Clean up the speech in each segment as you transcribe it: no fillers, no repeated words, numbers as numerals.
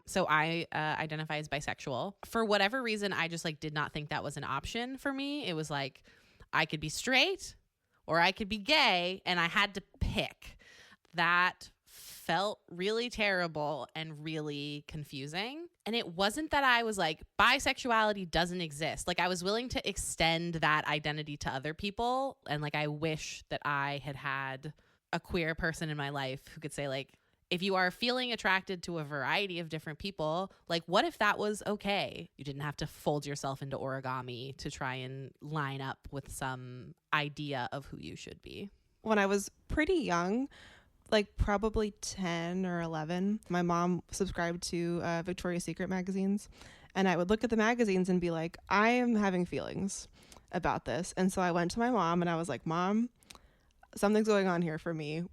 So I identify as bisexual. For whatever reason, I just like did not think that was an option for me. It was like I could be straight or I could be gay, and I had to pick. That felt really terrible and really confusing. And it wasn't that I was like, bisexuality doesn't exist. Like, I was willing to extend that identity to other people. And like, I wish that I had had a queer person in my life who could say, like, if you are feeling attracted to a variety of different people, like, what if that was okay? You didn't have to fold yourself into origami to try and line up with some idea of who you should be. When I was pretty young, like probably 10 or 11, my mom subscribed to Victoria's Secret magazines, and I would look at the magazines and be like, I am having feelings about this. And so I went to my mom and I was like, Mom, something's going on here for me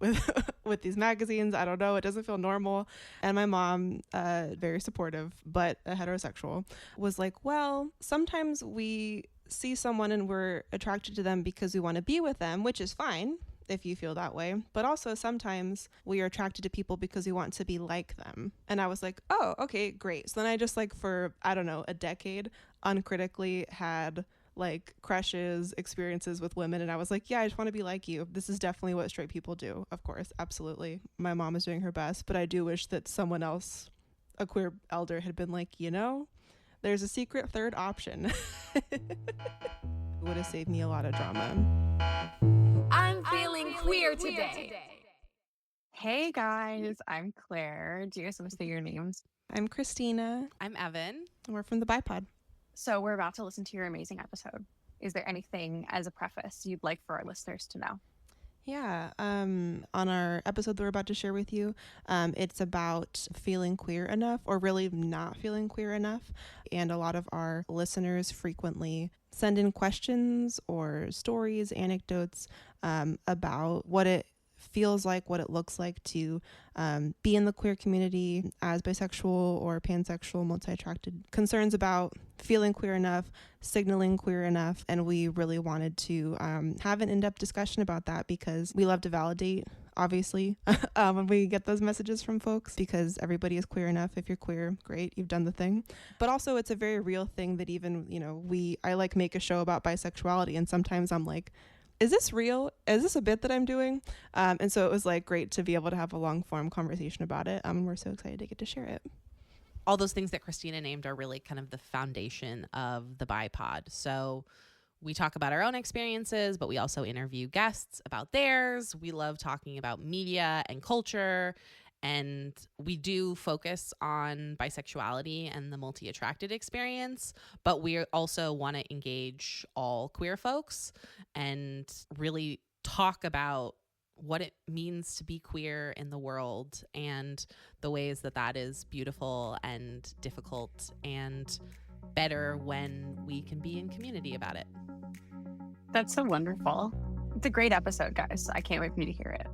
with these magazines. I don't know. It doesn't feel normal. And my mom, very supportive, but a heterosexual, was like, well, sometimes we see someone and we're attracted to them because we want to be with them, which is fine if you feel that way. But also sometimes we are attracted to people because we want to be like them. And I was like, oh, okay, great. So then I just like for, I don't know, a decade uncritically had like crushes, experiences with women, and I was like, yeah, I just want to be like you. This is definitely what straight people do. Of course, absolutely. My mom is doing her best, but I do wish that someone else, a queer elder, had been like, you know, there's a secret third option. It would have saved me a lot of drama. I'm feeling queer today. Hey guys, I'm Claire. Do you guys want to say your names? I'm Christina. I'm Evan. We're from the Bipod. So we're about to listen to your amazing episode. Is there anything as a preface you'd like for our listeners to know? Yeah, on our episode that we're about to share with you, it's about feeling queer enough, or really not feeling queer enough. And a lot of our listeners frequently send in questions or stories, anecdotes about what it feels like, what it looks like to be in the queer community as bisexual or pansexual, multi-attracted, concerns about feeling queer enough, signaling queer enough. And we really wanted to have an in-depth discussion about that because we love to validate, obviously, when we get those messages from folks, because everybody is queer enough. If you're queer, great, you've done the thing. But also it's a very real thing that even, you know, I like make a show about bisexuality, and sometimes I'm like, is this real? Is this a bit that I'm doing? And so it was like great to be able to have a long form conversation about it. We're so excited to get to share it. All those things that Christina named are really kind of the foundation of the Bipod. So we talk about our own experiences, but we also interview guests about theirs. We love talking about media and culture. And we do focus on bisexuality and the multi-attracted experience, but we also want to engage all queer folks and really talk about what it means to be queer in the world and the ways that that is beautiful and difficult and better when we can be in community about it. That's so wonderful. It's a great episode, guys. I can't wait for you to hear it.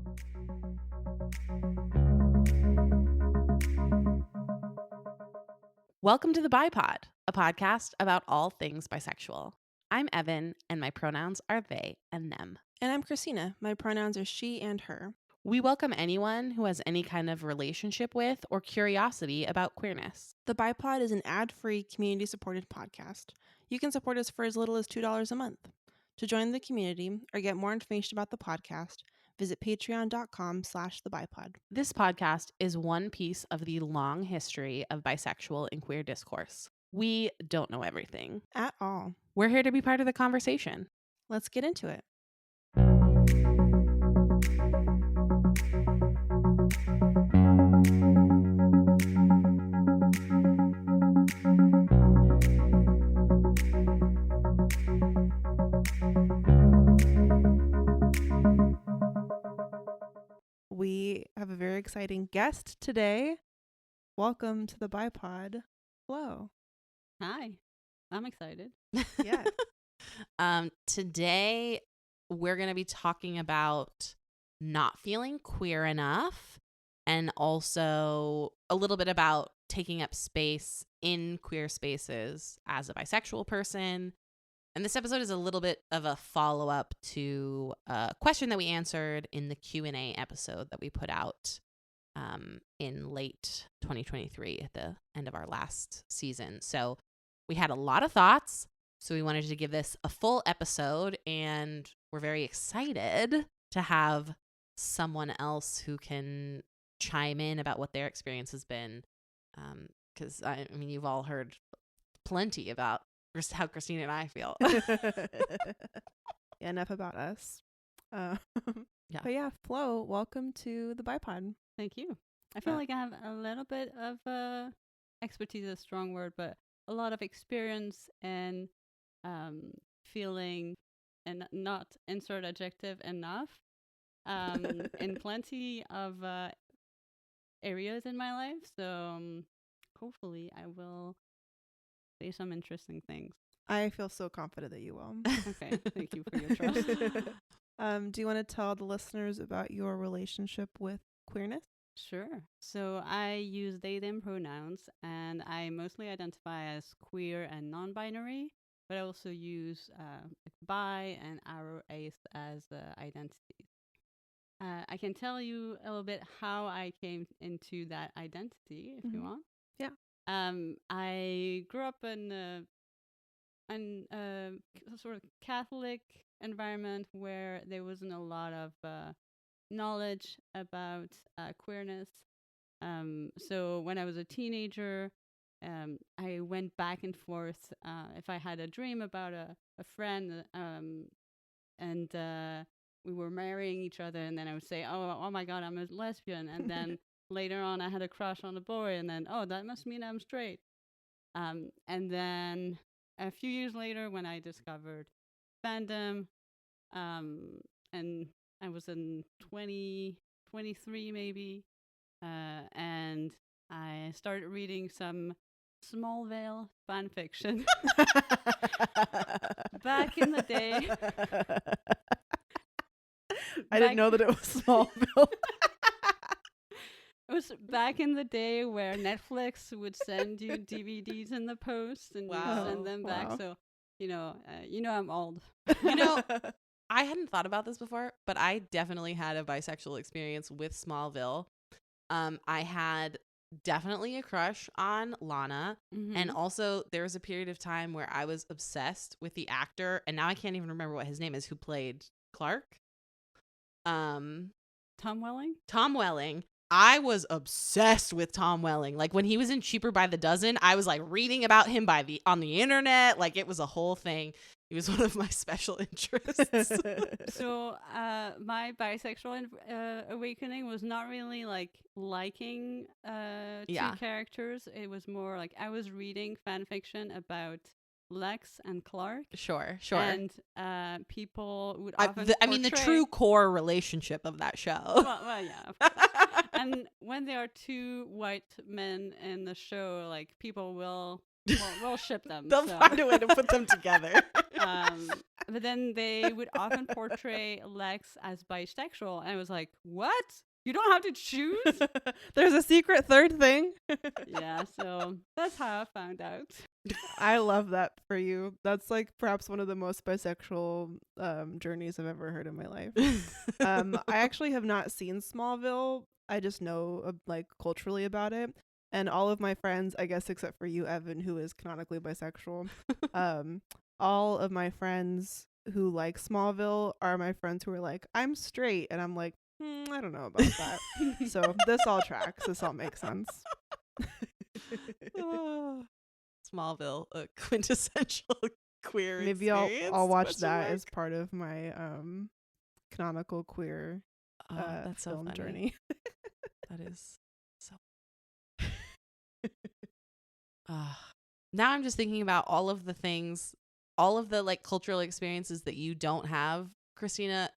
Welcome to the Bipod, a podcast about all things bisexual. I'm Evan, and my pronouns are they and them. And I'm Christina. My pronouns are she and her. We welcome anyone who has any kind of relationship with or curiosity about queerness. The Bipod is an ad-free, community-supported podcast. You can support us for as little as $2 a month. To join the community or get more information about the podcast, visit patreon.com/thebipod. This podcast is one piece of the long history of bisexual and queer discourse. We don't know everything. At all. We're here to be part of the conversation. Let's get into it. We have a very exciting guest today. Welcome to the Bipod, Flo. Hi, I'm excited. Yeah. Today, we're going to be talking about not feeling queer enough, and also a little bit about taking up space in queer spaces as a bisexual person. And this episode is a little bit of a follow-up to a question that we answered in the Q&A episode that we put out in late 2023 at the end of our last season. So we had a lot of thoughts. So we wanted to give this a full episode, and we're very excited to have someone else who can chime in about what their experience has been. Because I mean, you've all heard plenty about how Christina and I feel. Yeah, enough about us. Yeah. But yeah, Flo, welcome to the Bipod. Thank you. I feel like I have a little bit of expertise is a strong word, but a lot of experience and feeling, and not insert adjective enough, in plenty of areas in my life. So hopefully I will say some interesting things. I feel so confident that you will. Okay, thank you for your trust. Do you want to tell the listeners about your relationship with queerness? Sure. So I use they, them pronouns, and I mostly identify as queer and non-binary, but I also use bi and aro-ace as identities. I can tell you a little bit how I came into that identity, if you want. Yeah. I grew up in a sort of Catholic environment where there wasn't a lot of knowledge about queerness. So when I was a teenager, I went back and forth. If I had a dream about a friend, and we were marrying each other, and then I would say, oh my God, I'm a lesbian. And then later on, I had a crush on a boy, and then, oh, that must mean I'm straight. And then a few years later, when I discovered fandom, and I was in 23 maybe, and I started reading some Smallville fanfiction back in the day. I didn't know that it was Smallville. It was back in the day where Netflix would send you DVDs in the post, and you send them back. So, I'm old. I hadn't thought about this before, but I definitely had a bisexual experience with Smallville. I had definitely a crush on Lana. Mm-hmm. And also there was a period of time where I was obsessed with the actor, and now I can't even remember what his name is, who played Clark. Tom Welling? Tom Welling. I was obsessed with Tom Welling. Like when he was in Cheaper by the Dozen, I was like reading about him on the internet. Like it was a whole thing. He was one of my special interests. So my bisexual awakening was not really like liking two characters. It was more like I was reading fan fiction about Lex and Clark. Sure. And people would often the true core relationship of that show. Well, yeah, of course. And when there are two white men in the show, like people will ship them. They'll find a way to put them together. But then they would often portray Lex as bisexual, and I was like, what? You don't have to choose? There's a secret third thing. Yeah, so that's how I found out. I love that for you. That's like perhaps one of the most bisexual journeys I've ever heard in my life. I actually have not seen Smallville. I just know like culturally about it. And all of my friends, I guess except for you, Evan, who is canonically bisexual, all of my friends who like Smallville are my friends who are like, I'm straight. And I'm like, I don't know about that. So this all tracks. This all makes sense. Smallville, a quintessential queer Maybe experience. I'll watch that as part of my canonical queer that's so film funny. journey. That is so. Now I'm just thinking about all of the things, all of the like cultural experiences that you don't have, Christina,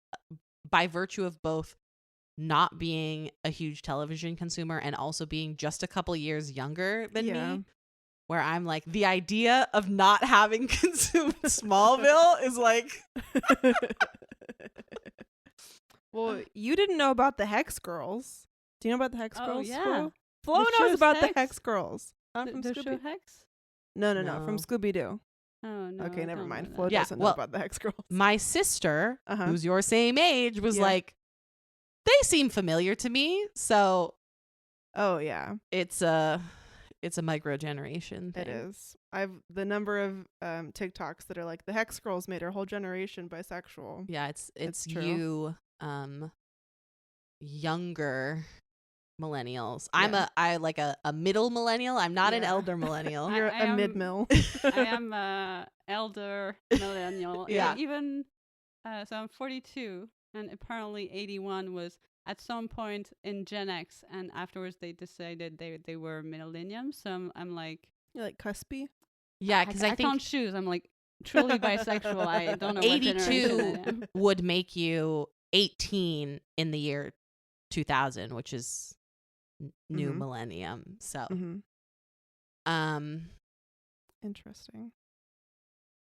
by virtue of both not being a huge television consumer and also being just a couple years younger than me. Where I'm like, the idea of not having consumed Smallville is like. Well, you didn't know about the Hex Girls. Do you know about the Hex Girls? Yeah. Flo The knows show's about Hex? the Hex Girls. From The Scooby. show Hex? No, from Scooby-Doo. Oh, no. Okay, I never don't mind. know Flo that. doesn't know about the Hex Girls. My sister, who's your same age, was like, they seem familiar to me. So Oh yeah, It's a micro generation thing. it is. I've the number of TikToks that are like the Hex Girls made our whole generation bisexual. Yeah, it's true. you younger millennials. Yeah. I like a middle millennial. I'm not an Yeah. elder millennial. You're I a am- mid-mill. I am elder millennial. Yeah. Even so I'm 42, and apparently 81 was at some point in Gen X, and afterwards they decided they were millennium. So I'm like, You're like cuspy. Yeah, because I can't think choose. I'm like truly bisexual. I don't know what generation 82 I am. would make you 18 in the year 2000, which is new Mhm. millennium. So, Mm-hmm. Interesting.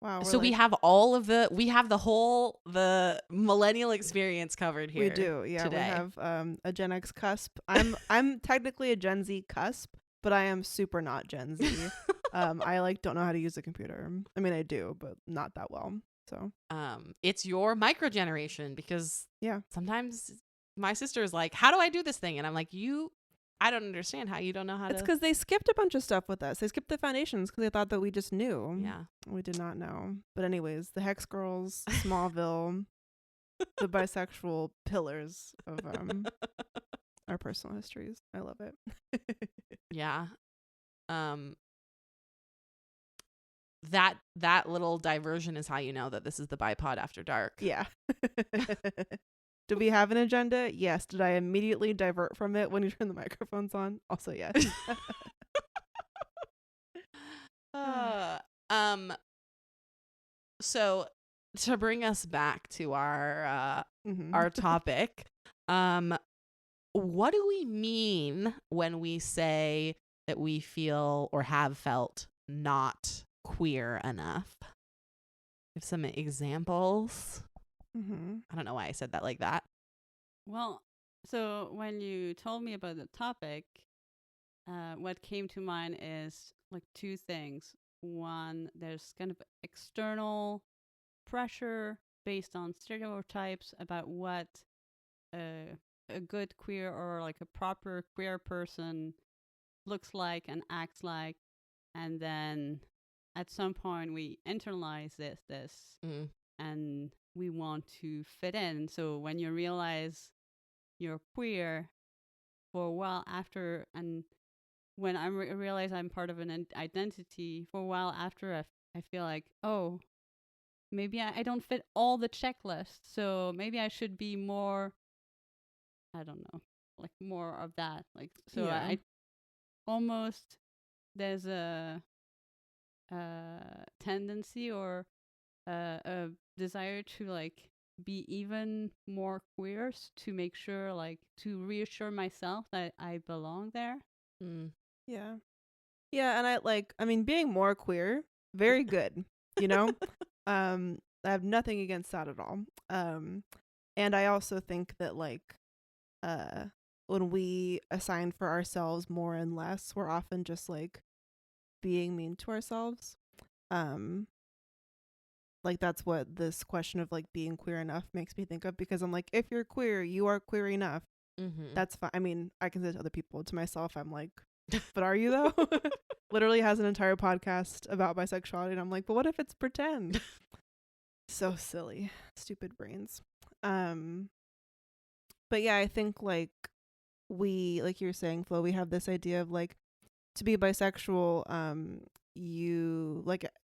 Wow. so we have the millennial experience covered here. We do. Yeah. today. We have a Gen X cusp. I'm technically a Gen Z cusp, but I am super not Gen Z. I like don't know how to use a computer. I mean, I do, but not that well. So It's your micro generation, because yeah. sometimes my sister is like, how do I do this thing? And I'm like, I don't understand how you don't know how It's to. because they skipped a bunch of stuff with us. They skipped the foundations because they thought that we just knew. Yeah. We did not know. But anyways, the Hex Girls, Smallville, the bisexual pillars of our personal histories. I love it. Yeah. That little diversion is how you know that this is the Bipod After Dark. Yeah. Do we have an agenda? Yes. Did I immediately divert from it when you turn the microphones on? Also, yes. So to bring us back to our Mhm. our topic, what do we mean when we say that we feel or have felt not queer enough? Give some examples. Mhm. I don't know why I said that like that. Well, so when you told me about the topic, what came to mind is like two things. One, there's kind of external pressure based on stereotypes about what a good queer or like a proper queer person looks like and acts like, and then at some point we internalize this Mm. and we want to fit in. So when you realize you're queer for a while after, and when I realize I'm part of an identity, for a while after, I feel like, oh, maybe I don't fit all the checklists. So maybe I should be more, I don't know, like more of that. Like, so Yeah. I almost, there's a tendency or a desire to like be even more queer to make sure, like, to reassure myself that I belong there. Mm. Yeah. Yeah, and I mean being more queer, very good, you know? I have nothing against that at all. And I also think that like when we assign for ourselves more and less, we're often just like being mean to ourselves. Like that's what this question of like being queer enough makes me think of, because I'm like, if you're queer, you are queer enough. Mm-hmm. That's fine. I mean, I can say to other people, to myself, I'm like, but are you though? Literally has an entire podcast about bisexuality, and I'm like, but what if it's pretend? So silly, stupid brains. But yeah, I think like we, like you were saying, Flo, we have this idea of like, to be bisexual, you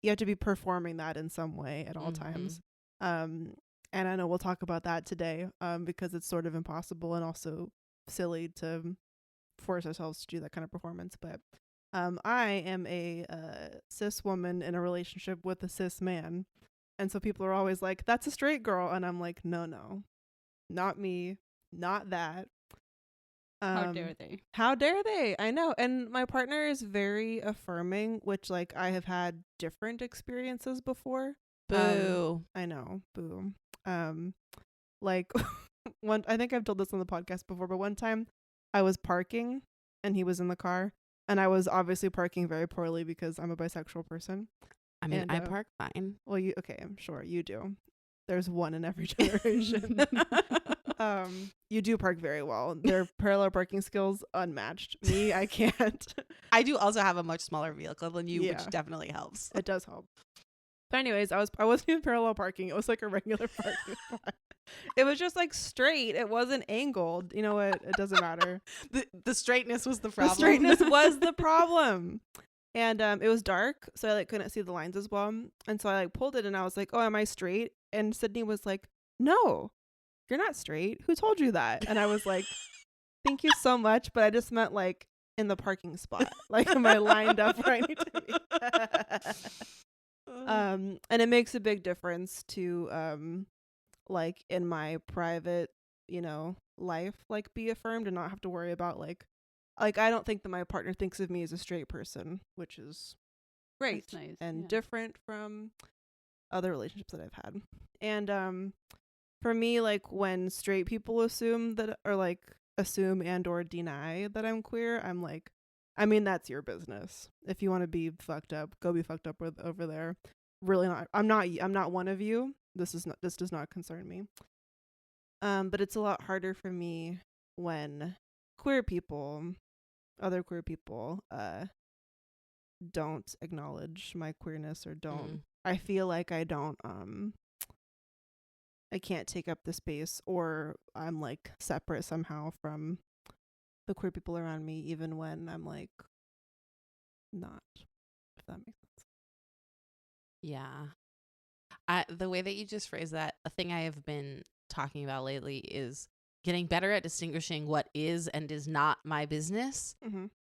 have to be performing that in some way at all times. And I know we'll talk about that today, because it's sort of impossible and also silly to force ourselves to do that kind of performance. But I am a cis woman in a relationship with a cis man, and so people are always like, that's a straight girl, and I'm like, no, not me, not that. How dare they? How dare they? I know. And my partner is very affirming, which like I have had different experiences before. Boo. I know. Boo. Like I think I've told this on the podcast before, but one time I was parking and he was in the car, and I was obviously parking very poorly because I'm a bisexual person. I mean, And, I park fine. Well, okay, I'm sure you do. There's one in every generation. You do park very well. Their parallel parking skills unmatched. Me, I can't. I do also have a much smaller vehicle than you, Yeah. which definitely helps. It does help. But anyways, I wasn't even parallel parking. It was like a regular parking spot. It was just like straight. It wasn't angled. You know what? It doesn't matter. The straightness was the problem. The straightness was the problem. And it was dark, so I like couldn't see the lines as well. And so I like pulled it and I was like, "Oh, am I straight?" And Sydney was like, "No, you're not straight. Who told you that?" And I was like, "Thank you so much, but I just meant like in the parking spot. Like, am I lined up where I need to be?" And it makes a big difference to like in my private, life, like be affirmed and not have to worry about like I don't think that my partner thinks of me as a straight person, which is great. That's nice. And yeah. different from other relationships that I've had. And for me, like when straight people assume and or deny that I'm queer, I'm like, I mean, that's your business. If you want to be fucked up, go be fucked up over there. Really not. I'm not one of you. This does not concern me. But it's a lot harder for me when other queer people don't acknowledge my queerness or don't. I feel like I can't take up the space, or I'm like separate somehow from the queer people around me, even when I'm like not, if that makes sense. Yeah. The way that you just phrased that, a thing I have been talking about lately is getting better at distinguishing what is and is not my business,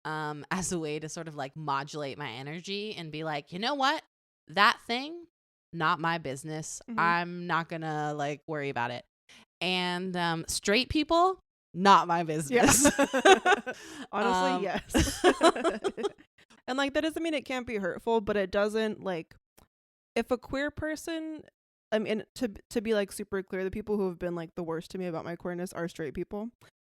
as a way to sort of like modulate my energy and be like, you know what, that thing, not my business. I'm not gonna like worry about it. And straight people, not my business. Yeah. Honestly, yes. And like that doesn't mean it can't be hurtful, but it doesn't, like, if a queer person, I mean, to be like super clear, the people who have been like the worst to me about my queerness are straight people.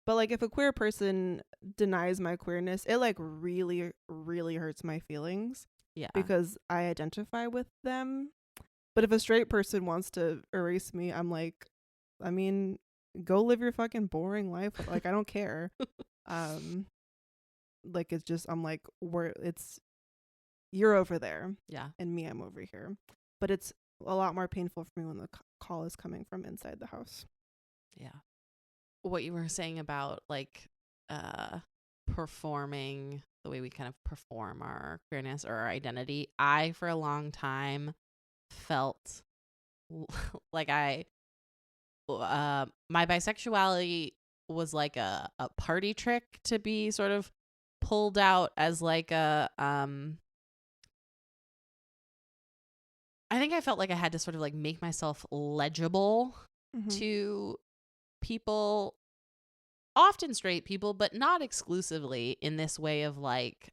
But like if a queer person denies my queerness, it like really, really hurts my feelings. Yeah. Because I identify with them. But if a straight person wants to erase me, I'm like, I mean, go live your fucking boring life. Like, I don't care. Like, it's just, I'm like, you're over there. Yeah. And me, I'm over here. But it's a lot more painful for me when the call is coming from inside the house. Yeah. What you were saying about like performing, the way we kind of perform our queerness or our identity, I for a long time felt like my bisexuality was like a party trick to be sort of pulled out as like a I think I felt like I had to sort of like make myself legible to people, often straight people, but not exclusively, in this way of like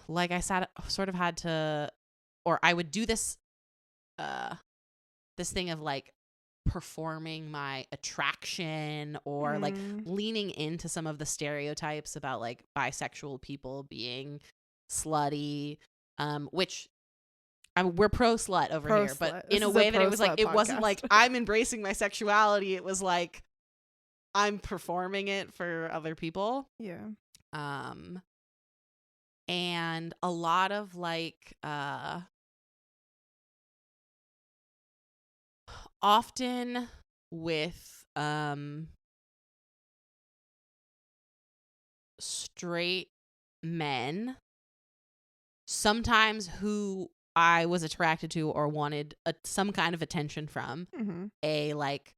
like I sort of had to, or I would do this this thing of like performing my attraction or like leaning into some of the stereotypes about like bisexual people being slutty, which we're pro slut over here, but in a way that it was like, it wasn't like I'm embracing my sexuality. It was like I'm performing it for other people. Yeah. And a lot of like often with straight men, sometimes who I was attracted to or wanted some kind of attention from, a like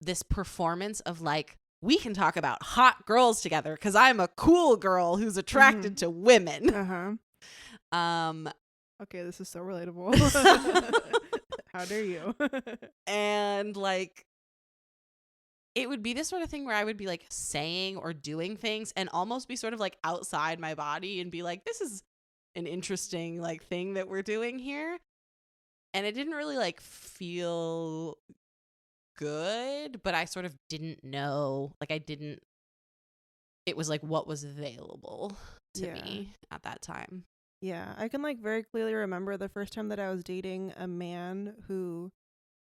this performance of like, we can talk about hot girls together because I'm a cool girl who's attracted to women. Okay, this is so relatable. How dare you? And like, it would be this sort of thing where I would be like saying or doing things and almost be sort of like outside my body and be like, this is an interesting like thing that we're doing here. And it didn't really like feel good, but I sort of didn't know, like it was like what was available to me at that time. Yeah, I can like very clearly remember the first time that I was dating a man who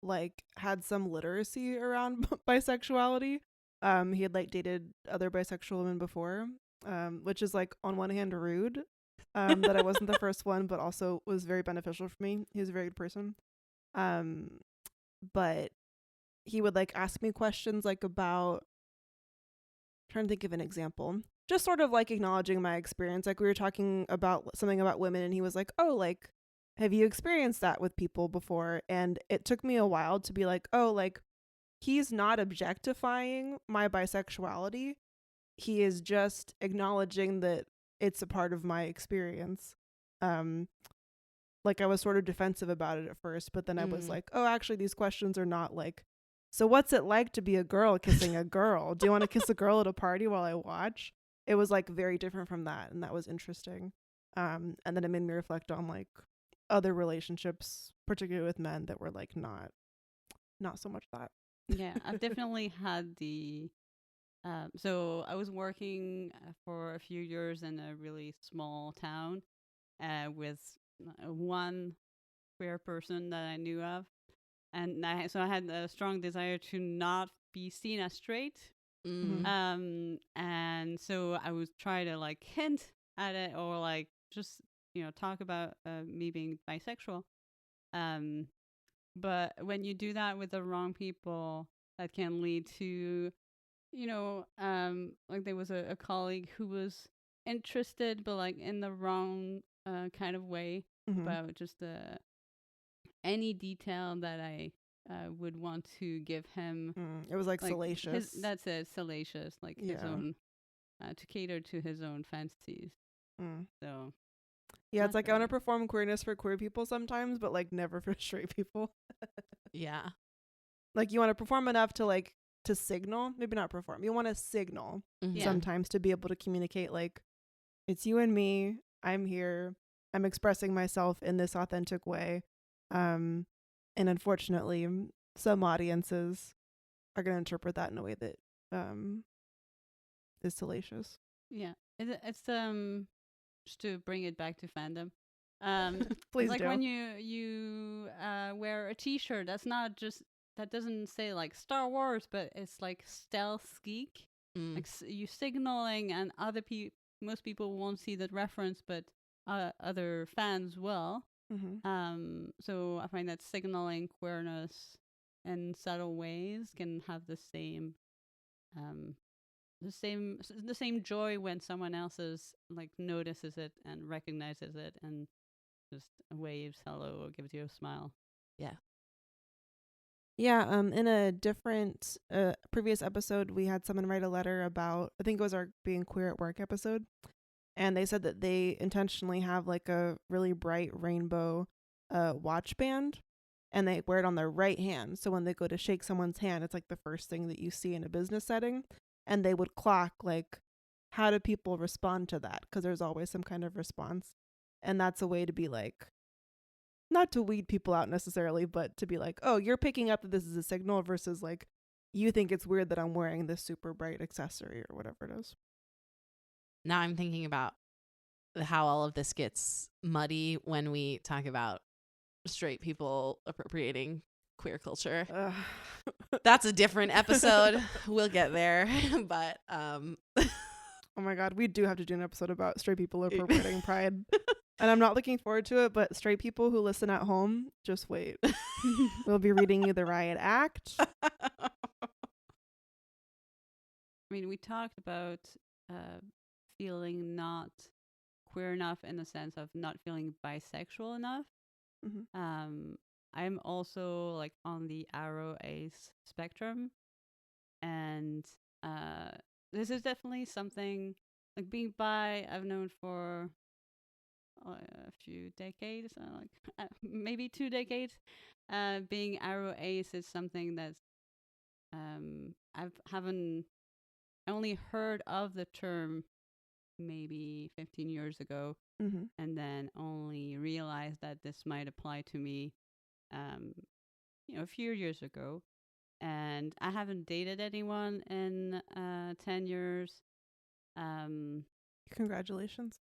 like had some literacy around bisexuality. He had like dated other bisexual women before, which is like on one hand rude, that I wasn't the first one, but also was very beneficial for me. He was a very good person. But he would like ask me questions like about, trying to think of an example, just sort of like acknowledging my experience. Like we were talking about something about women and he was like, oh, like, have you experienced that with people before? And it took me a while to be like, oh, like he's not objectifying my bisexuality. He is just acknowledging that it's a part of my experience. Like I was sort of defensive about it at first, but then I was like, oh, actually these questions are not like, so what's it like to be a girl kissing a girl? Do you want to kiss a girl at a party while I watch? It was like very different from that, and that was interesting. And then it made me reflect on like other relationships, particularly with men, that were like not so much that. Yeah, I've definitely had the so I was working for a few years in a really small town with one queer person that I knew of, and so I had a strong desire to not be seen as straight. And so I would try to like hint at it or like just talk about me being bisexual. But when you do that with the wrong people, that can lead to like there was a colleague who was interested but like in the wrong kind of way about just any detail that I would want to give him. It was like like salacious. That's it, salacious, like his own, to cater to his own fantasies. So yeah, it's like I want to perform queerness for queer people sometimes, but like never for straight people. Yeah. Like you want to perform enough to like to signal, maybe not perform. You want to signal sometimes to be able to communicate like it's you and me. I'm here. I'm expressing myself in this authentic way. And unfortunately, some audiences are going to interpret that in a way that is salacious. Yeah, it's just to bring it back to fandom. Please like do. when you wear a T-shirt, that doesn't say like Star Wars, but it's like stealth geek. Like you signaling, and most people won't see that reference, but other fans will. So I find that signaling queerness in subtle ways can have the same joy when someone else like notices it and recognizes it and just waves hello or gives you a smile. Yeah, in a different previous episode, we had someone write a letter about, I think it was our Being Queer at Work episode, and they said that they intentionally have like a really bright rainbow watch band, and they wear it on their right hand. So when they go to shake someone's hand, it's like the first thing that you see in a business setting, and they would clock like, how do people respond to that? Because there's always some kind of response, and that's a way to be like, not to weed people out necessarily, but to be like, oh, you're picking up that this is a signal versus like, you think it's weird that I'm wearing this super bright accessory or whatever it is. Now I'm thinking about how all of this gets muddy when we talk about straight people appropriating queer culture. That's a different episode. We'll get there. But oh my God, we do have to do an episode about straight people appropriating pride. And I'm not looking forward to it, but straight people who listen at home, just wait. We'll be reading you the riot act. I mean, we talked about feeling not queer enough in the sense of not feeling bisexual enough. I'm also like on the aro-ace spectrum, and this is definitely something like being bi. I've known for a few decades, like maybe 2 decades. Being aro-ace is something that's I only heard of the term maybe 15 years ago, and then only realized that this might apply to me a few years ago. And I haven't dated anyone in 10 years. Congratulations.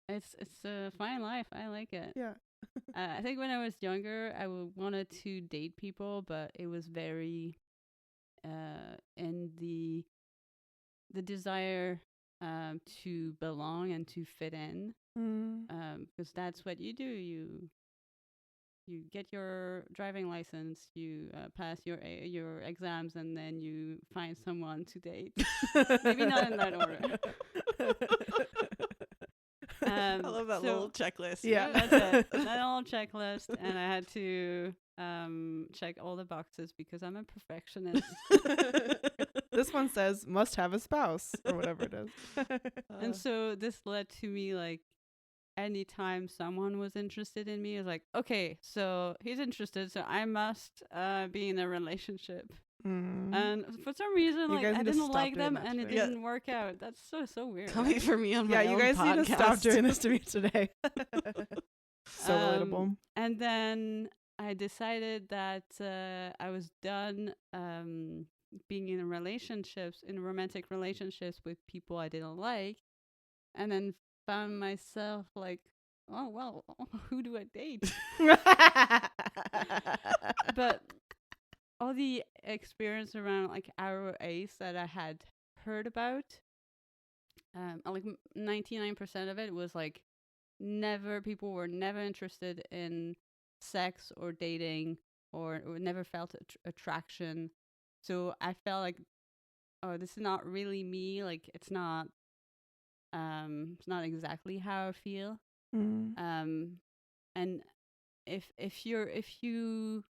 It's a fine life. I like it. Yeah. I think when I was younger, I wanted to date people, but it was very in the desire to belong and to fit in, because that's what you do. You get your driving license, you pass your exams, and then you find someone to date. Maybe not in that order. I love that little checklist. Yeah. That's it. That little checklist, and I had to check all the boxes because I'm a perfectionist. This one says must have a spouse or whatever it is. And so this led to me, like, anytime someone was interested in me, I was like, okay, so he's interested, so I must be in a relationship. And for some reason, like, I didn't like them, and it didn't work out. That's so weird. Coming for me on my you own guys podcast. need to stop doing this to me today. So relatable. And then I decided that I was done being in romantic relationships with people I didn't like, and then found myself like, oh well, who do I date? But all the experience around like aro-ace that I had heard about, like 99% of it was like people were never interested in sex or dating or never felt attraction. So I felt like, oh, this is not really me. Like it's not exactly how I feel. And if you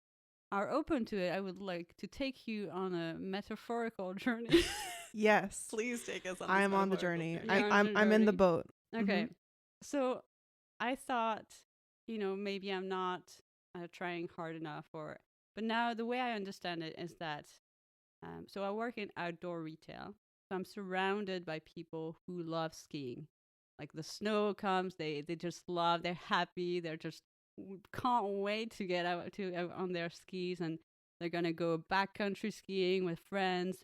are open to it, I would like to take you on a metaphorical journey. Yes, Please take us on. I'm on the journey. You're I'm in the boat. Okay. So I thought, maybe I'm not trying hard enough, but now the way I understand it is that, so I work in outdoor retail. So I'm surrounded by people who love skiing. Like the snow comes, they just love, they're happy, they're just can't wait to get out on their skis, and they're gonna go backcountry skiing with friends,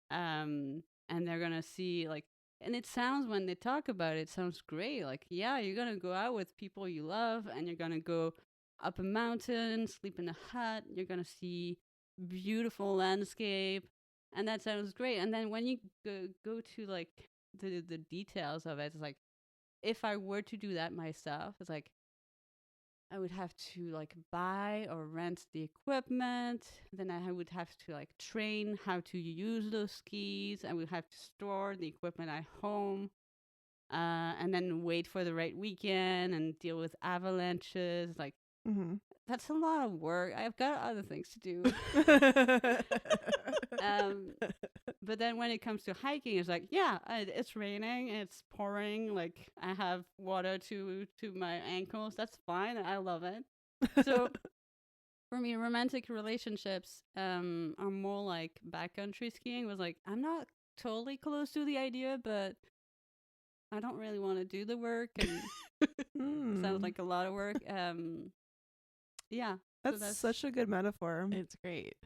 and they're gonna see like, and it sounds, when they talk about it, it sounds great. Like, yeah, you're gonna go out with people you love, and you're gonna go up a mountain, sleep in a hut, you're gonna see beautiful landscape, and that sounds great. And then when you go to like the details of it, it's like, if I were to do that myself, it's like I would have to like buy or rent the equipment. Then I would have to like train how to use those skis. I would have to store the equipment at home, and then wait for the right weekend and deal with avalanches. Like, that's a lot of work. I've got other things to do. But then when it comes to hiking, it's like, yeah, it's raining, it's pouring, like I have water to my ankles. That's fine. I love it. So for me, romantic relationships are more like backcountry skiing. Was like, I'm not totally close to the idea, but I don't really want to do the work, and sounds like a lot of work. Yeah, that's such a good metaphor. It's great.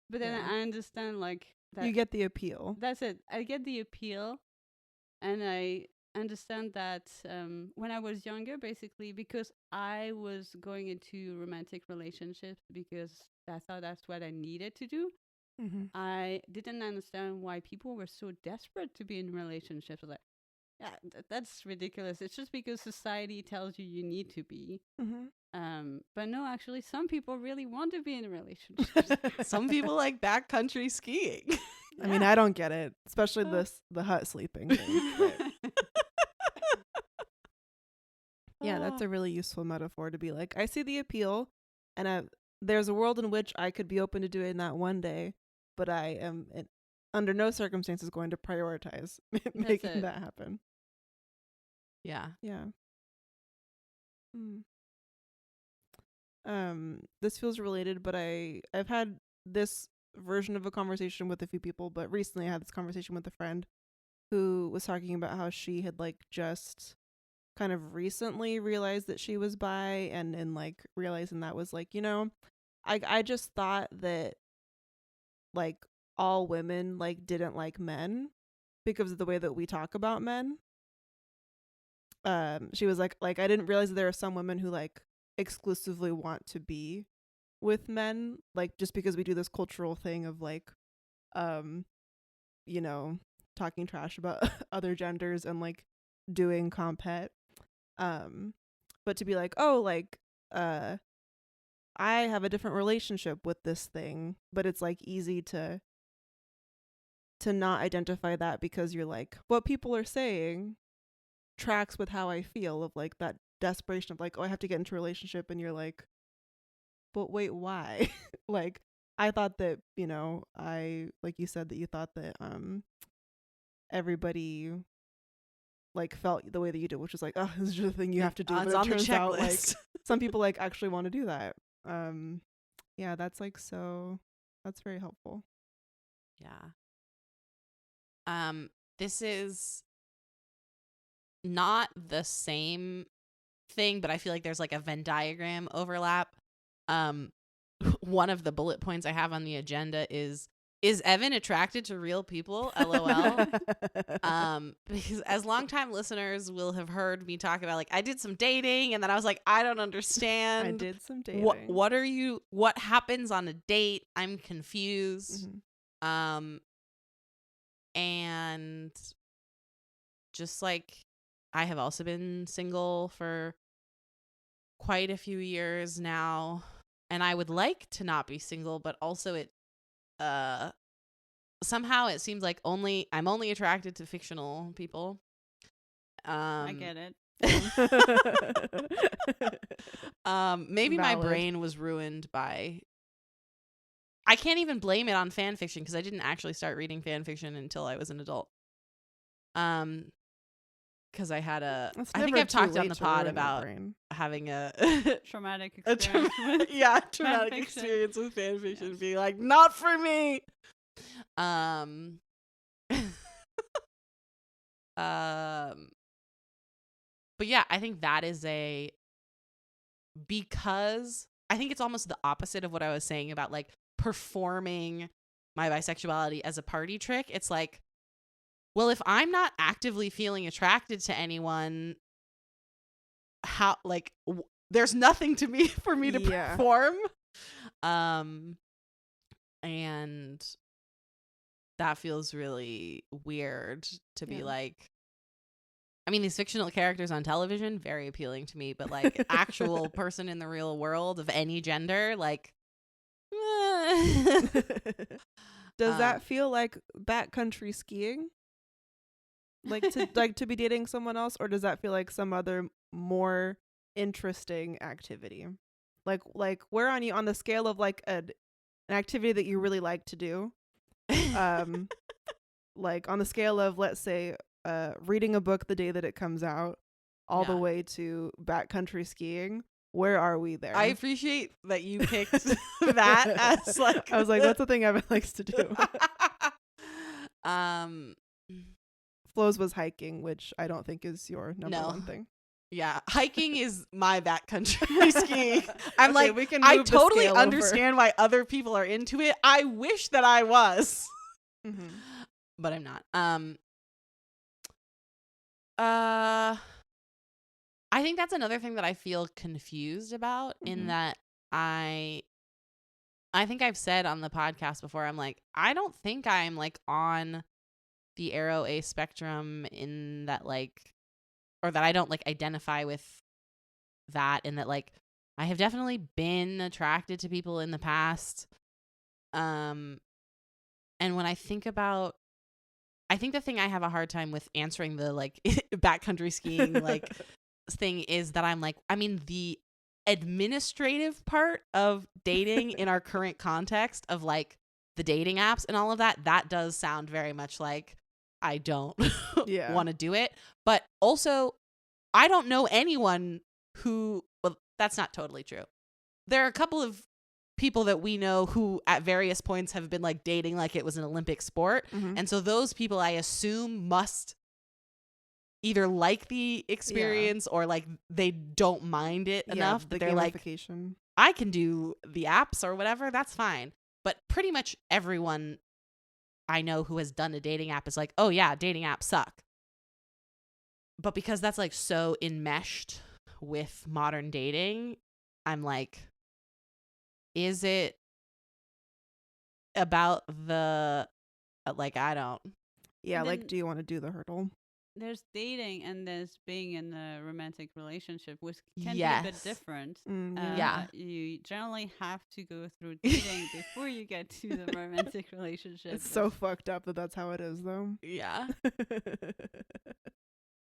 But then I understand like that you get the appeal. That's it. I get the appeal, and I understand that when I was younger, basically, because I was going into romantic relationships because I thought that's what I needed to do. I didn't understand why people were so desperate to be in relationships. Like, yeah, that's ridiculous. It's just because society tells you need to be. But no, actually, some people really want to be in a relationship. Some people like backcountry skiing. I mean, I don't get it, especially the hut sleeping thing. Yeah, that's a really useful metaphor to be like, I see the appeal, and there's a world in which I could be open to doing that one day, but I am under no circumstances going to prioritize making that happen. Yeah. Yeah. This feels related, but I've had this version of a conversation with a few people, but recently I had this conversation with a friend who was talking about how she had like just kind of recently realized that she was bi, and like realizing that was like, I just thought that like all women like didn't like men because of the way that we talk about men. She was like I didn't realize that there are some women who like exclusively want to be with men, like just because we do this cultural thing of like you know, talking trash about other genders and like doing compet, but to be like, oh, like I have a different relationship with this thing, but it's like easy to not identify that because you're like, what people are saying tracks with how I feel, of like that desperation of like, oh, I have to get into a relationship, and you're like, but wait, why? Like, I thought that, you know, like you said that you thought that everybody like felt the way that you did, which is like, oh, this is just a thing you have to do. But It's it on the turns out like checklist. some people like actually want to do that. Yeah, that's like that's very helpful. Yeah. This is not the same thing, but I feel like there's like a Venn diagram overlap. One of the bullet points I have on the agenda is Evan attracted to real people? LOL. Because as longtime listeners will have heard me talk about, like, I did some dating, and then I was like, I don't understand. I did some dating. What happens on a date? I'm confused. Mm-hmm. And just like, I have also been single for quite a few years now, and I would like to not be single, but also it somehow it seems like I'm only attracted to fictional people. I get it. Maybe my Valid. brain was ruined by, I can't even blame it on fan fiction because I didn't actually start reading fan fiction until I was an adult. Because I had I think I've talked on the pod about having a Traumatic experience with traumatic fanfiction. experience with fan fiction. Yes. Being like, not for me. But yeah, I think that is because I think it's almost the opposite of what I was saying about like performing my bisexuality as a party trick. It's like, well, if I'm not actively feeling attracted to anyone, how, like, there's nothing to me for me to perform. And that feels really weird to be like, I mean, these fictional characters on television, very appealing to me, but like actual person in the real world of any gender, like, does that feel like backcountry skiing? Like to be dating someone else, or does that feel like some other more interesting activity? Like where on the scale of like an activity that you really like to do? Like on the scale of, let's say, reading a book the day that it comes out, all the way to backcountry skiing. Where are we there? I appreciate that you picked that as like. I was like, that's the thing Evan likes to do. Flo's was hiking, which I don't think is your number one thing. Yeah, hiking is my backcountry skiing. I'm okay, like, I totally understand why other people are into it. I wish that I was, but I'm not. I think that's another thing that I feel confused about, in that I think I've said on the podcast before, I'm like, I don't think I'm like on the aro-ace spectrum, in that like, or that I don't like identify with that, in that like I have definitely been attracted to people in the past. And when I think about, I think the thing I have a hard time with answering the like backcountry skiing like thing is that I'm like, I mean, the administrative part of dating in our current context of like the dating apps and all of that does sound very much like I don't want to do it. But also, I don't know anyone who, well, that's not totally true. There are a couple of people that we know who at various points have been like dating like it was an Olympic sport. And so those people, I assume, must either like the experience or like they don't mind it enough that they're like, I can do the apps or whatever, that's fine. But pretty much everyone I know who has done a dating app is like, oh yeah, dating apps suck. But because that's like so enmeshed with modern dating, I'm like, is it about the like, I don't. Yeah, And like, then- do you want to do the hurdle? There's dating and there's being in a romantic relationship, which can be a Yes. bit different. Yeah. You generally have to go through dating before you get to the romantic relationship. It's so fucked up that that's how it is, though. Yeah.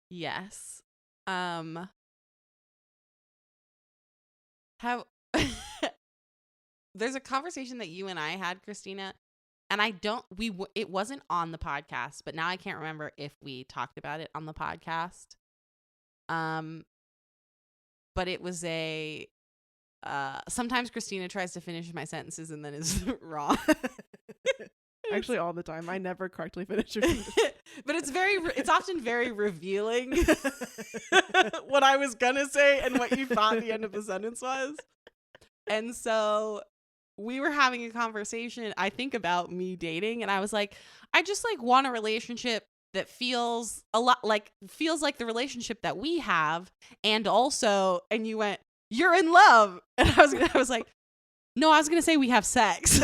Yes. How there's a conversation that you and I had, Christina, and it wasn't on the podcast, but now I can't remember if we talked about it on the podcast. But it was sometimes Christina tries to finish my sentences and then is wrong. Actually, all the time. I never correctly finish your sentence. But it's often very revealing what I was gonna say and what you thought the end of the sentence was. And so we were having a conversation, I think, about me dating, and I was like, I just like want a relationship that feels like the relationship that we have, and you went, you're in love, and I was like, no, I was gonna say we have sex.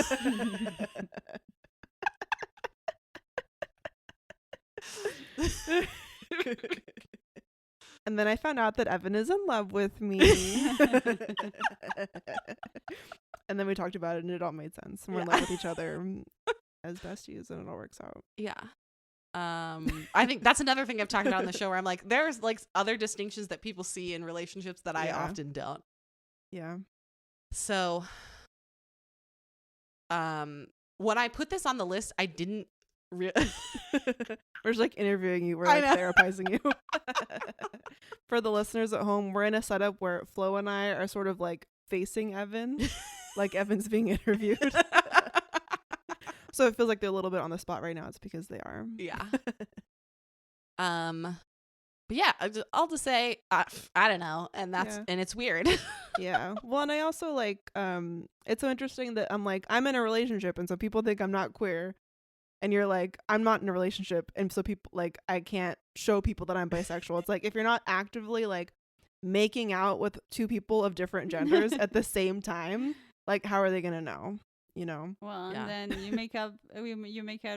And then I found out that Evan is in love with me. And then we talked about it and it all made sense. And we're in love with each other as besties and it all works out. Yeah. I think that's another thing I've talked about on the show where I'm like, there's like other distinctions that people see in relationships that I often don't. Yeah. So, when I put this on the list, I didn't We're just like interviewing you. We're I like know. therapizing you. For the listeners at home, we're in a setup where Flo and I are sort of like facing Evan, like Evan's being interviewed. So it feels like they're a little bit on the spot right now. It's because they are. Yeah. But yeah, I'll just say I don't know, and and it's weird. Yeah. Well, and I also like it's so interesting that I'm in a relationship, and so people think I'm not queer, and you're like, I'm not in a relationship, and so people like I can't show people that I'm bisexual. It's like if you're not actively like making out with two people of different genders at the same time, like how are they gonna know? You know? Well, Yeah. and then you make out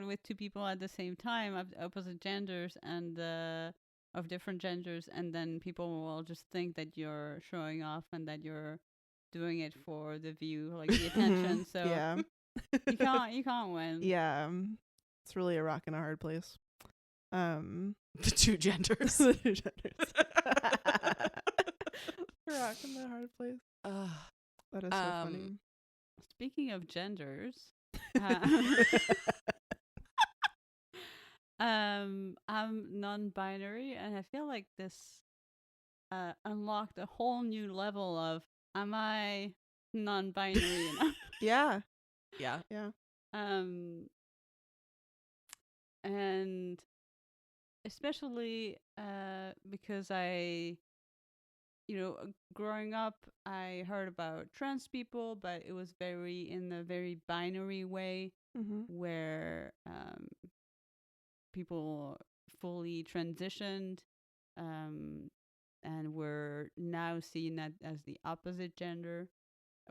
with two people at the same time of opposite genders and of different genders, and then people will just think that you're showing off and that you're doing it for the view, like the attention. So yeah. you can't win. Yeah. It's really a rock and a hard place. The two genders. The two genders. Rock and the hard place. That is so funny. Speaking of genders, I'm non-binary, and I feel like this unlocked a whole new level of, am I non-binary enough? Yeah. Yeah. Yeah. And especially because growing up, I heard about trans people, but it was in a very binary way, Mm-hmm. where people fully transitioned and were now seen as the opposite gender.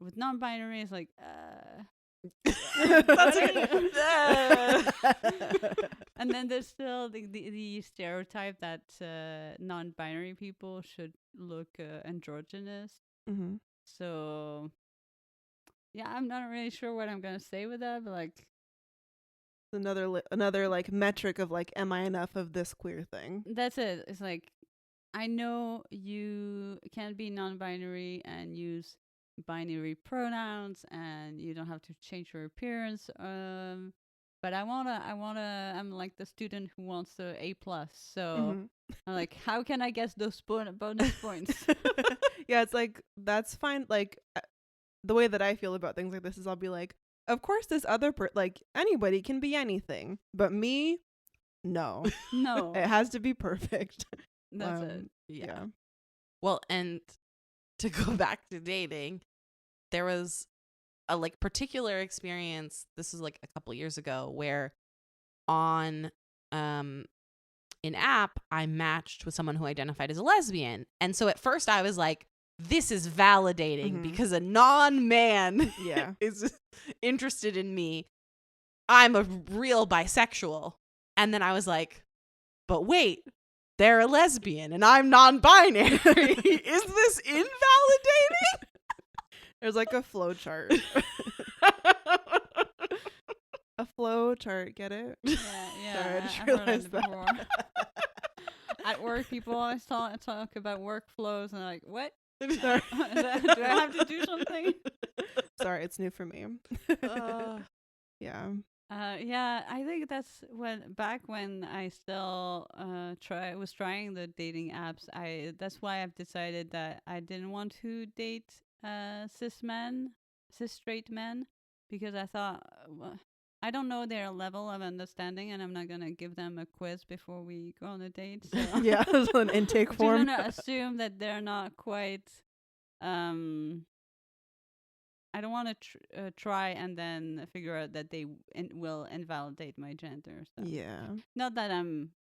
With non-binary, it's like, That's and then there's still the stereotype that non-binary people should look androgynous. Mm-hmm. So, yeah, I'm not really sure what I'm gonna say with that, but like, Another like metric of like, am I enough of this queer thing? that's it. It's like, I know you can be non-binary and use binary pronouns, and you don't have to change your appearance. But I'm like the student who wants the A+. So Mhm. I'm like, how can I get those bonus points? Yeah, it's like, that's fine. Like the way that I feel about things like this is I'll be like, of course this other like anybody can be anything, but me, no. No, It has to be perfect. that's it. Yeah. Well, and to go back to dating, there was a like particular experience. This was like a couple years ago where on an app I matched with someone who identified as a lesbian. And so at first I was like, this is validating Mhm. because a non-man Yeah. is interested in me. I'm a real bisexual. And then I was like, but wait, they're a lesbian and I'm non-binary. Is this invalidating? There's like a flow chart. A flow chart, get it? Yeah, Sorry, I yeah. just I've heard realized it that. before. At work, people always talk about workflows, and I'm like, what? Sorry. Do I have to do something? Sorry, it's new for me. Yeah. Yeah, I think that's back when I still was trying the dating apps. That's why I've decided that I didn't want to date cis straight men, because I thought I don't know their level of understanding, and I'm not gonna give them a quiz before we go on a date. So Yeah, so an intake I'm form. gonna assume that they're not quite. I don't want to try and then figure out that they will invalidate my gender. So. Yeah. Not that I'm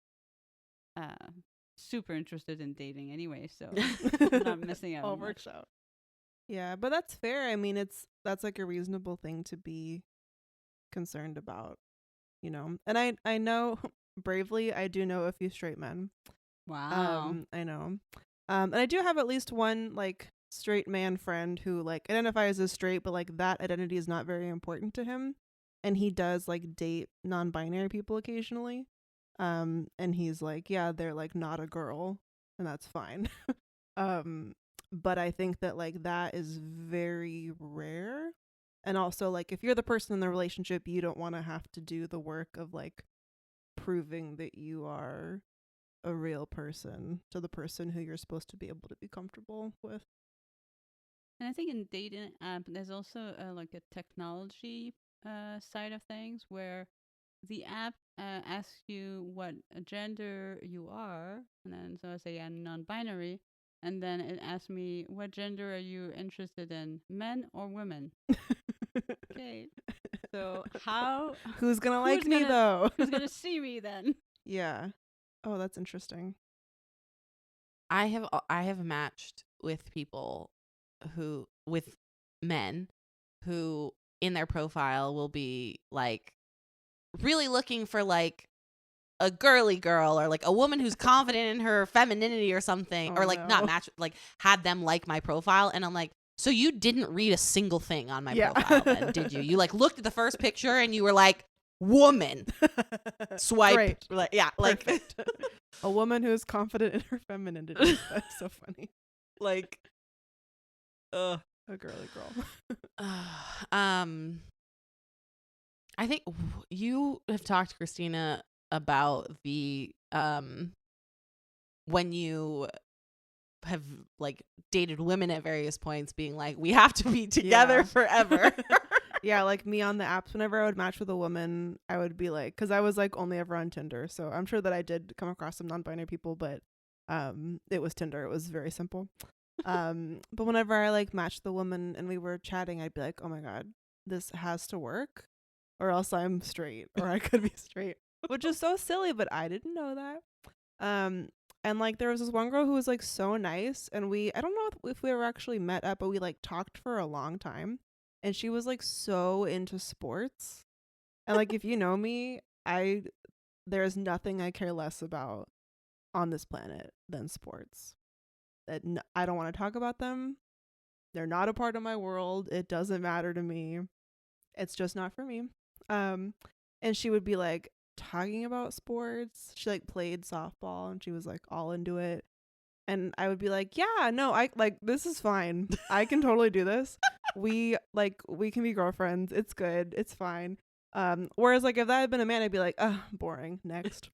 super interested in dating anyway, so I'm not missing out. All on much. works out. Yeah, but that's fair. I mean, that's like a reasonable thing to be concerned about, you know. And I know bravely, I do know a few straight men. Wow. I know. And I do have at least one like straight man friend who like identifies as straight, but like that identity is not very important to him, and he does like date non-binary people occasionally. And he's like, yeah, they're like not a girl, and that's fine. But I think that like that is very rare. And also like if you're the person in the relationship, you don't want to have to do the work of like proving that you are a real person to the person who you're supposed to be able to be comfortable with. And I think in dating app, there's also like a technology side of things where the app asks you what gender you are, and then so I say I'm non-binary, and then it asks me what gender are you interested in, men or women? Okay, so Who's gonna like who's me gonna- though? who's gonna see me then? Yeah. Oh, that's interesting. I have matched with people with men who in their profile will be like really looking for like a girly girl or like a woman who's confident in her femininity or something, Oh, or like not no. match, like had them like my profile, and I'm like, so you didn't read a single thing on my Yeah. profile then, did you? You like looked at the first picture and you were like, woman, swipe. Great. Like, yeah, like Perfect. A woman who is confident in her femininity. That's so funny. like A girly girl. I think you have talked, Christina, about the when you have like dated women at various points being like, we have to be together Yeah. forever. Yeah, like me on the apps, whenever I would match with a woman, I would be like, because I was like only ever on Tinder, so I'm sure that I did come across some non-binary people, but it was Tinder. It was very simple. But whenever I like matched the woman and we were chatting, I'd be like, oh my god, this has to work, or else I'm straight, or I could be straight, which is so silly, but I didn't know that. And like there was this one girl who was like so nice, and I don't know if we ever actually met up, but we like talked for a long time. And she was like so into sports. And like if you know me, there's nothing I care less about on this planet than sports. I don't want to talk about them. They're not a part of my world. It doesn't matter to me. It's just not for me. And she would be like talking about sports. She like played softball and she was like all into it. And I would be like, yeah, no, I like this is fine. I can totally do this. We can be girlfriends. It's good. It's fine. Whereas like if that had been a man, I'd be like, boring. Next.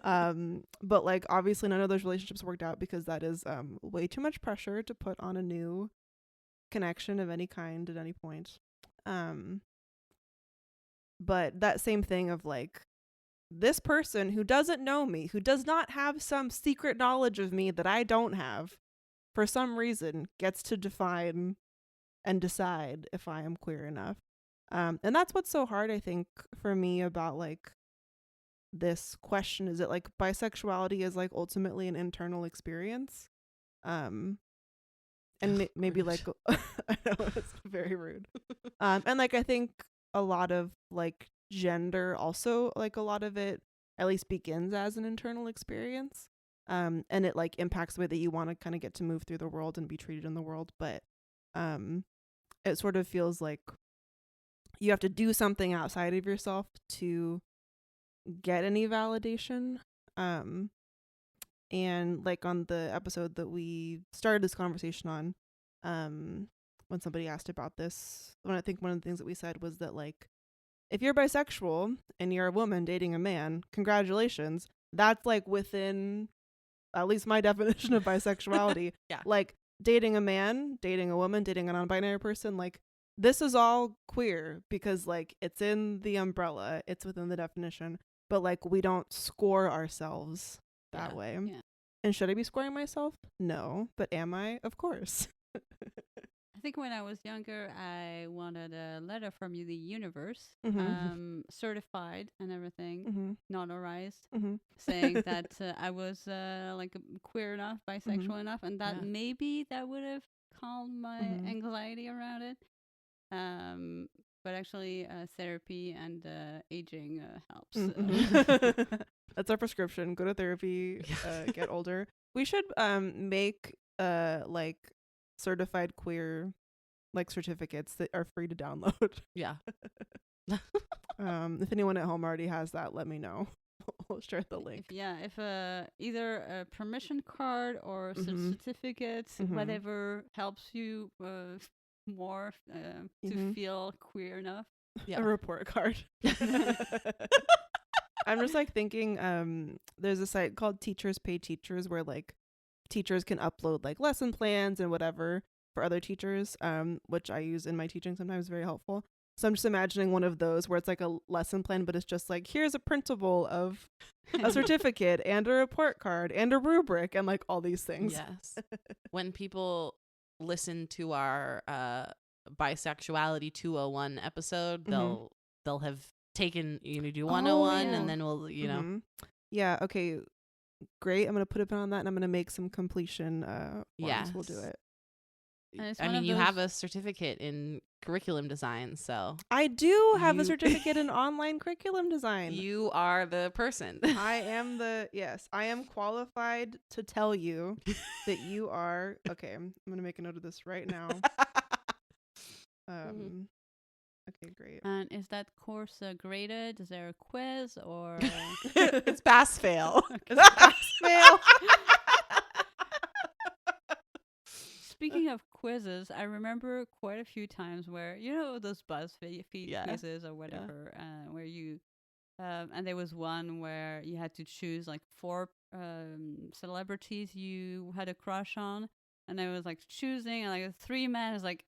But like obviously none of those relationships worked out because that is way too much pressure to put on a new connection of any kind at any point. But that same thing of like this person who doesn't know me, who does not have some secret knowledge of me that I don't have, for some reason gets to define and decide if I am queer enough. And that's what's so hard, I think, for me about like this question. Is it like bisexuality is like ultimately an internal experience? and maybe like I know it's very rude. And like I think a lot of like gender also, like a lot of it at least begins as an internal experience. And it like impacts the way that you want to kind of get to move through the world and be treated in the world. But it sort of feels like you have to do something outside of yourself to get any validation. And like on the episode that we started this conversation on, when somebody asked about this, I think one of the things that we said was that like, if you're bisexual and you're a woman dating a man, congratulations. That's like within at least my definition of bisexuality. Yeah. Like dating a man, dating a woman, dating a non-binary person, like this is all queer because like it's in the umbrella, it's within the definition, but like we don't score ourselves that way. Yeah. And should I be scoring myself? No, but am I? Of course. I think when I was younger, I wanted a letter from the universe, certified and everything, notarized, saying that I was like queer enough, bisexual enough, and that maybe that would have calmed my anxiety around it. But actually, therapy and aging helps. That's our prescription. Go to therapy. Get older. We should make like certified queer like certificates that are free to download. Yeah. If anyone at home already has that, let me know. We'll share the link. If either a permission card or certificate, whatever helps you more to feel queer enough. Yeah. A report card. I'm just like thinking there's a site called Teachers Pay Teachers where like teachers can upload like lesson plans and whatever for other teachers, which I use in my teaching sometimes, very helpful. So I'm just imagining one of those where it's like a lesson plan, but it's just like, here's a printable of a certificate and a report card and a rubric and like all these things. Yes. When people listen to our Bisexuality 201 episode, they'll have taken Unity 101 and then we'll, you know. Yeah, okay. Great. I'm going to put a pin on that and I'm going to make some completion forms. We'll do it. I mean, you have a certificate in curriculum design, so. I do have a certificate in online curriculum design. You are the person. I am qualified to tell you that you are. Okay, I'm going to make a note of this right now. Okay, great. And is that course graded? Is there a quiz or? It's pass fail. It's pass fail. Speaking of quizzes, I remember quite a few times where, you know, those BuzzFeed quizzes or whatever, where you, and there was one where you had to choose like 4 celebrities you had a crush on. And I was like choosing, and like 3 men is like,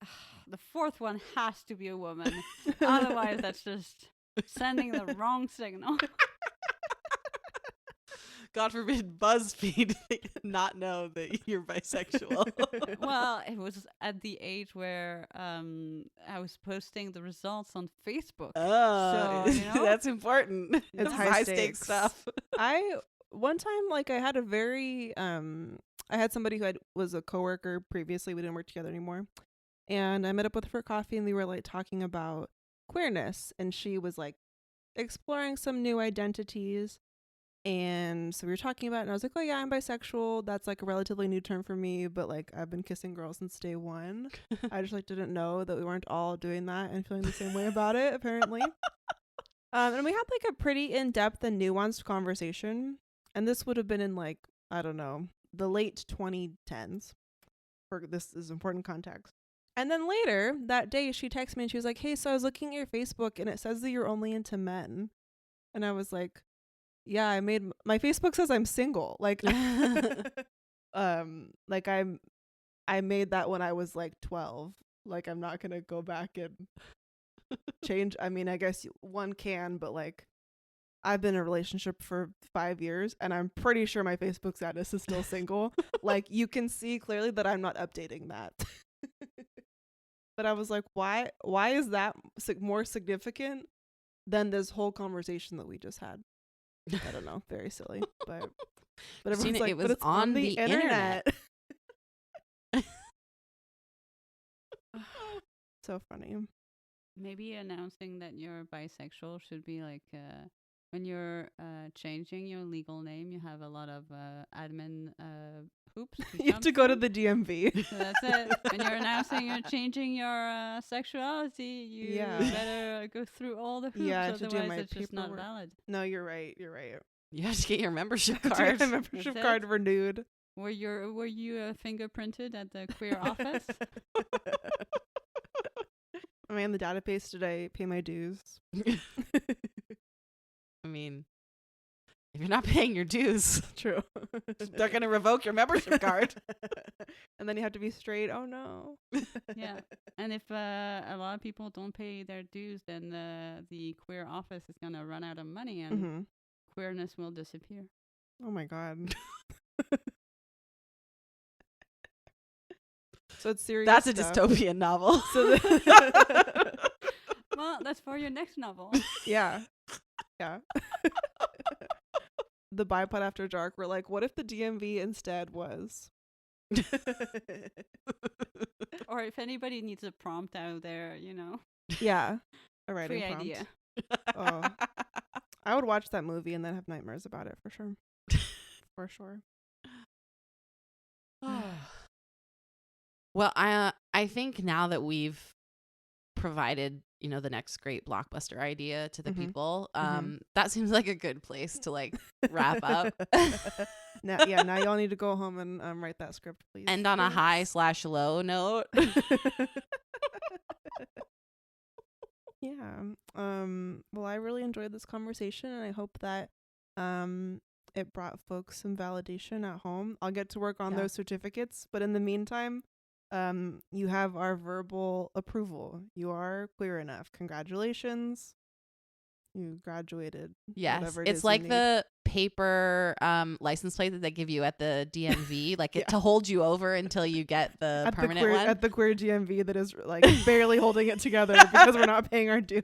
the 4th one has to be a woman. Otherwise, that's just sending the wrong signal. God forbid BuzzFeed not know that you're bisexual. Well, it was at the age where I was posting the results on Facebook. Oh, so, you know? That's important. It's high stakes stuff. One time, like, I had a very, I had somebody who was a coworker previously. We didn't work together anymore. And I met up with her for coffee and we were like talking about queerness. And she was like exploring some new identities. And so we were talking about it and I was like, oh yeah, I'm bisexual. That's like a relatively new term for me. But like I've been kissing girls since day one. I just like didn't know that we weren't all doing that and feeling the same way about it, apparently. And we had like a pretty in-depth and nuanced conversation. And this would have been in like, I don't know, the late 2010s. This is important context. And then later that day she texted me and she was like, hey, so I was looking at your Facebook and it says that you're only into men. And I was like, yeah, my Facebook says I'm single. Like, like I made that when I was like 12. Like, I'm not going to go back and change. I mean, I guess one can, but like, I've been in a relationship for 5 years and I'm pretty sure my Facebook status is still single. Like, you can see clearly that I'm not updating that. But I was like, why is that more significant than this whole conversation that we just had? I don't know. Very silly. But everyone's like, it was but it's on the internet. So funny. Maybe announcing that you're bisexual should be like when you're changing your legal name, you have a lot of admin hoops. You have to go to the DMV. So that's it. When you're announcing you're changing your sexuality, you better go through all the hoops. Yeah, I have to do otherwise my it's just not paperwork. valid. No, you're right. You're right. You have to get your membership To card. get a membership That's card it. renewed. Were you fingerprinted at the queer office? Am I in the database? Did I pay my dues? I mean, if you're not paying your dues, True. they're going to revoke your membership card. And then you have to be straight. Oh no. Yeah. And if a lot of people don't pay their dues, then the queer office is going to run out of money and Mm-hmm. queerness will disappear. Oh my god. So it's serious. That's a stuff. dystopian novel. So Well, that's for your next novel. yeah. The Bipod After Dark. We're like, what if the DMV instead was? Or if anybody needs a prompt out there, Yeah. A writing free prompt. idea. Oh. I would watch that movie and then have nightmares about it for sure. For sure. Well, I think now that we've provided, the next great blockbuster idea to the Mhm. people, Mhm. that seems like a good place to like wrap up. Now y'all need to go home and write that script, please. End on a high/low note. Yeah. Well, I really enjoyed this conversation, and I hope that it brought folks some validation at home. I'll get to work on Yeah. those certificates, but in the meantime, you have our verbal approval. You are queer enough. Congratulations. You graduated. Yes, whatever it it's is you like need. the paper license plate that they give you at the DMV, like Yeah. to hold you over until you get the permanent one. At the queer DMV that is like barely holding it together because we're not paying our dues.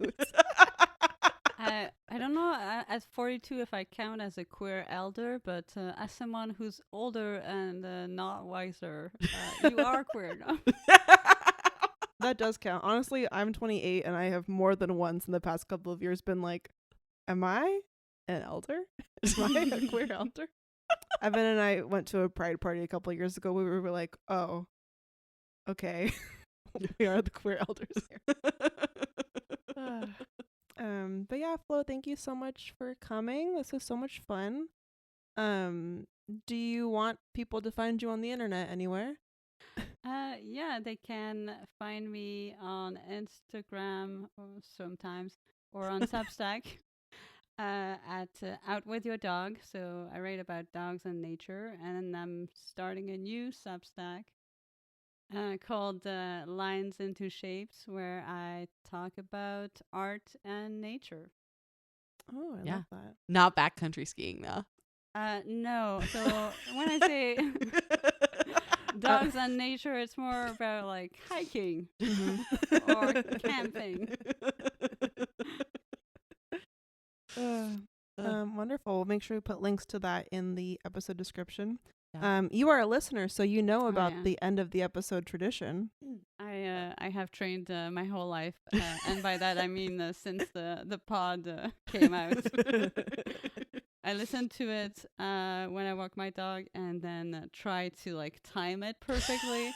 I don't know at 42 if I count as a queer elder, but as someone who's older and not wiser, you are queer, no? That does count. Honestly, I'm 28 and I have more than once in the past couple of years been like, am I an elder? Am I a queer elder? Evan and I went to a pride party a couple of years ago. We were like, oh, okay. We are the queer elders here. But yeah, Flo, thank you so much for coming. This was so much fun. Do you want people to find you on the internet anywhere? Yeah, they can find me on Instagram or sometimes, or on Substack at Out With Your Dog. So I write about dogs and nature, and I'm starting a new Substack called Lines into Shapes, where I talk about art and nature. Oh, I Yeah. love that. Not backcountry skiing though. No, so when I say dogs and nature, it's more about like hiking or camping. Wonderful. We'll make sure we put links to that in the episode description. Yeah. You are a listener, so you know about yeah. the end of the episode tradition. I have trained my whole life, and by that I mean since the pod came out. I listen to it when I walk my dog, and then try to like time it perfectly.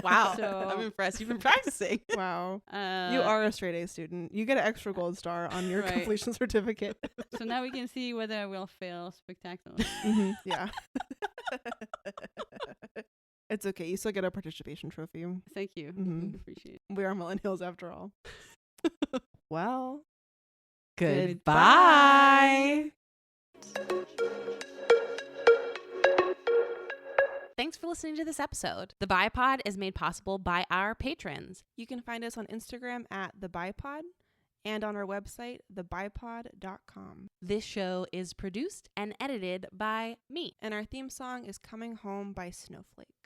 Wow, So- I'm impressed. You've been practicing. Wow. You are a straight A student. You get an extra gold star on your Right. completion certificate. So now we can see whether I will fail spectacularly. Yeah. It's okay. You still get a participation trophy. Thank you. Mhm. Appreciate it. We are millennials after all. Well, Goodbye. Thanks for listening to this episode. The Bipod is made possible by our patrons. you can find us on Instagram at the Bipod and on our website, thebipod.com. This show is produced and edited by me. And our theme song is Coming Home by Snowflake.